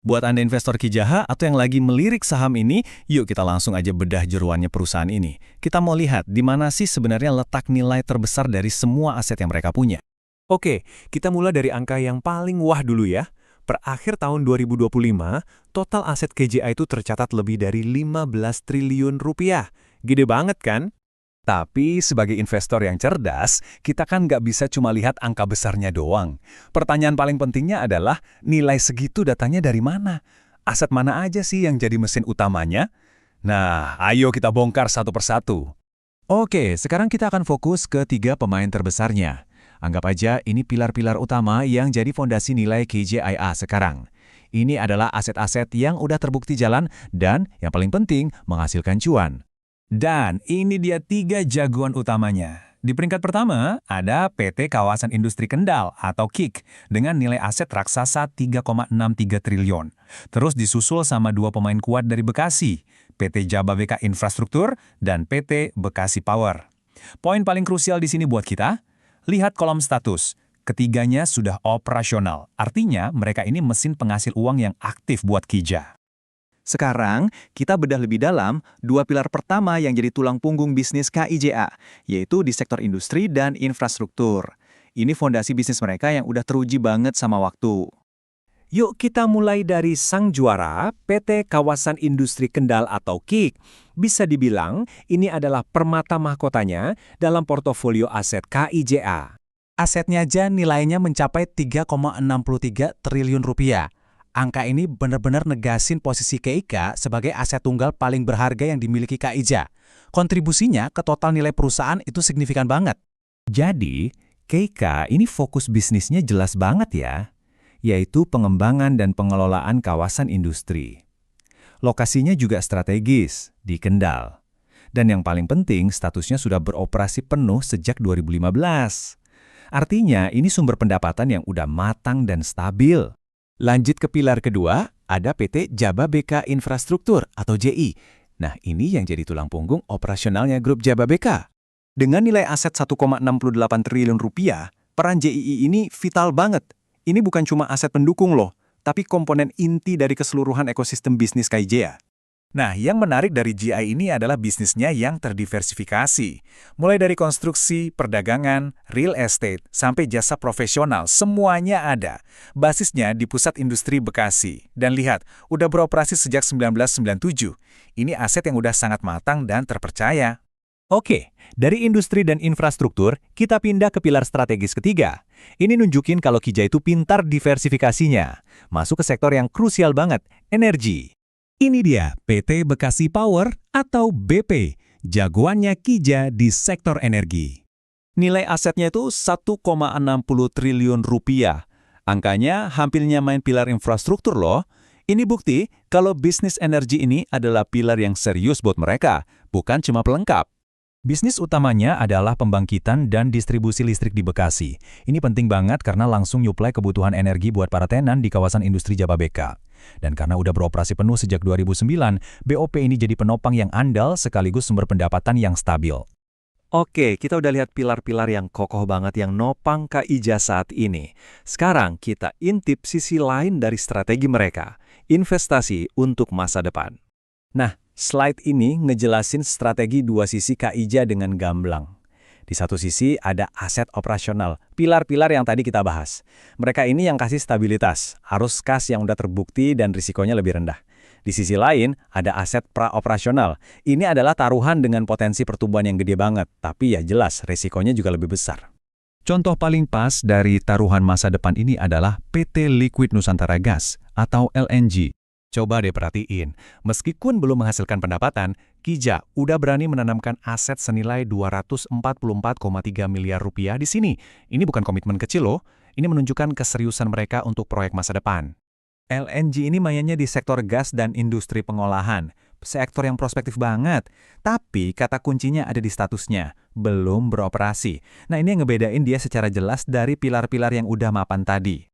Buat Anda investor Kijaha atau yang lagi melirik saham ini, yuk kita langsung aja bedah jeruannya perusahaan ini. Kita mau lihat di mana sih sebenarnya letak nilai terbesar dari semua aset yang mereka punya. Oke, kita mulai dari angka yang paling wah dulu ya. Per akhir tahun 2025, total aset KJA itu tercatat lebih dari 15 triliun rupiah. Gede banget kan? Tapi sebagai investor yang cerdas, kita kan nggak bisa cuma lihat angka besarnya doang. Pertanyaan paling pentingnya adalah nilai segitu datanya dari mana? Aset mana aja sih yang jadi mesin utamanya? Nah, ayo kita bongkar satu persatu. Oke, sekarang kita akan fokus ke 3 pemain terbesarnya. Anggap aja ini pilar-pilar utama yang jadi fondasi nilai KJIA sekarang. Ini adalah aset-aset yang udah terbukti jalan dan yang paling penting menghasilkan cuan. Dan ini dia 3 jagoan utamanya. Di peringkat pertama, ada PT Kawasan Industri Kendal atau KIK dengan nilai aset raksasa 3,63 triliun. Terus disusul sama 2 pemain kuat dari Bekasi, PT Jababeka Infrastruktur dan PT Bekasi Power. Poin paling krusial di sini buat kita, lihat kolom status. Ketiganya sudah operasional, artinya mereka ini mesin penghasil uang yang aktif buat Kija. Sekarang, kita bedah lebih dalam 2 pilar pertama yang jadi tulang punggung bisnis KIJA, yaitu di sektor industri dan infrastruktur. Ini fondasi bisnis mereka yang udah teruji banget sama waktu. Yuk kita mulai dari sang juara, PT Kawasan Industri Kendal atau KIK. Bisa dibilang, ini adalah permata mahkotanya dalam portofolio aset KIJA. Asetnya aja nilainya mencapai 3,63 triliun rupiah. Angka ini benar-benar negasin posisi KIK sebagai aset tunggal paling berharga yang dimiliki KIJA. Kontribusinya ke total nilai perusahaan itu signifikan banget. Jadi, KIK ini fokus bisnisnya jelas banget ya, yaitu pengembangan dan pengelolaan kawasan industri. Lokasinya juga strategis, di Kendal. Dan yang paling penting, statusnya sudah beroperasi penuh sejak 2015. Artinya, ini sumber pendapatan yang udah matang dan stabil. Lanjut ke pilar kedua, ada PT Jababeka Infrastruktur atau JI. Nah, ini yang jadi tulang punggung operasionalnya grup Jababeka. Dengan nilai aset 1,68 triliun rupiah, peran JII ini vital banget. Ini bukan cuma aset pendukung loh, tapi komponen inti dari keseluruhan ekosistem bisnis KIJA. Nah, yang menarik dari GI ini adalah bisnisnya yang terdiversifikasi. Mulai dari konstruksi, perdagangan, real estate, sampai jasa profesional, semuanya ada. Basisnya di Pusat Industri Bekasi. Dan lihat, udah beroperasi sejak 1997. Ini aset yang udah sangat matang dan terpercaya. Oke, dari industri dan infrastruktur, kita pindah ke pilar strategis ketiga. Ini nunjukin kalau Kija itu pintar diversifikasinya. Masuk ke sektor yang krusial banget, energi. Ini dia PT Bekasi Power atau BP, jagoannya Kija di sektor energi. Nilai asetnya itu 1,60 triliun rupiah. Angkanya hampir nyamain pilar infrastruktur loh. Ini bukti kalau bisnis energi ini adalah pilar yang serius buat mereka, bukan cuma pelengkap. Bisnis utamanya adalah pembangkitan dan distribusi listrik di Bekasi. Ini penting banget karena langsung nyuplai kebutuhan energi buat para tenan di kawasan industri Jababeka. Dan karena udah beroperasi penuh sejak 2009, BOP ini jadi penopang yang andal sekaligus sumber pendapatan yang stabil. Oke, kita udah lihat pilar-pilar yang kokoh banget yang nopang KIJA saat ini. Sekarang kita intip sisi lain dari strategi mereka, investasi untuk masa depan. Nah, slide ini ngejelasin strategi dua sisi KIJA dengan gamblang. Di satu sisi ada aset operasional, pilar-pilar yang tadi kita bahas. Mereka ini yang kasih stabilitas, arus kas yang udah terbukti dan risikonya lebih rendah. Di sisi lain ada aset praoperasional. Ini adalah taruhan dengan potensi pertumbuhan yang gede banget, tapi ya jelas risikonya juga lebih besar. Contoh paling pas dari taruhan masa depan ini adalah PT Liquid Nusantara Gas atau LNG. Coba deh perhatiin, meskipun belum menghasilkan pendapatan, Kija udah berani menanamkan aset senilai 244,3 miliar rupiah di sini. Ini bukan komitmen kecil loh, ini menunjukkan keseriusan mereka untuk proyek masa depan. LNG ini mainnya di sektor gas dan industri pengolahan, sektor yang prospektif banget. Tapi kata kuncinya ada di statusnya, belum beroperasi. Nah ini yang ngebedain dia secara jelas dari pilar-pilar yang udah mapan tadi.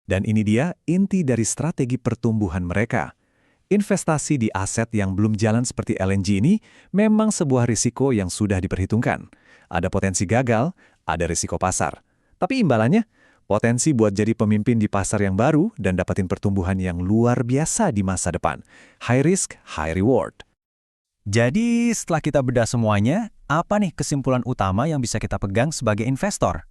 Dan ini dia inti dari strategi pertumbuhan mereka. Investasi di aset yang belum jalan seperti LNG ini memang sebuah risiko yang sudah diperhitungkan. Ada potensi gagal, ada risiko pasar. Tapi imbalannya, Potensi buat jadi pemimpin di pasar yang baru dan dapatin pertumbuhan yang luar biasa di masa depan. High risk, high reward. Jadi, setelah kita bedah semuanya, apa nih kesimpulan utama yang bisa kita pegang sebagai investor?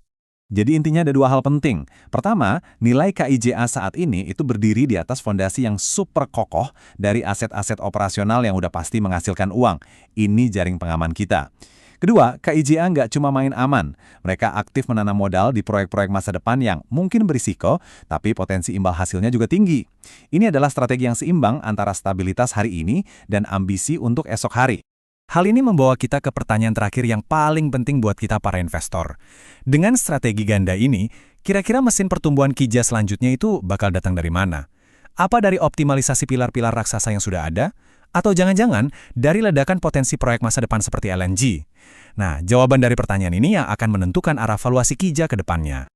Jadi intinya ada dua hal penting. Pertama, nilai KIJA saat ini itu berdiri di atas fondasi yang super kokoh dari aset-aset operasional yang udah pasti menghasilkan uang. Ini jaring pengaman kita. Kedua, KIJA nggak cuma main aman. Mereka aktif menanam modal di proyek-proyek masa depan yang mungkin berisiko, tapi potensi imbal hasilnya juga tinggi. Ini adalah strategi yang seimbang antara stabilitas hari ini dan ambisi untuk esok hari. Hal ini membawa kita ke pertanyaan terakhir yang paling penting buat kita para investor. Dengan strategi ganda ini, kira-kira mesin pertumbuhan KIJA selanjutnya itu bakal datang dari mana? Apa dari optimalisasi pilar-pilar raksasa yang sudah ada? Atau jangan-jangan dari ledakan potensi proyek masa depan seperti LNG? Nah, jawaban dari pertanyaan ini yang akan menentukan arah valuasi KIJA ke depannya.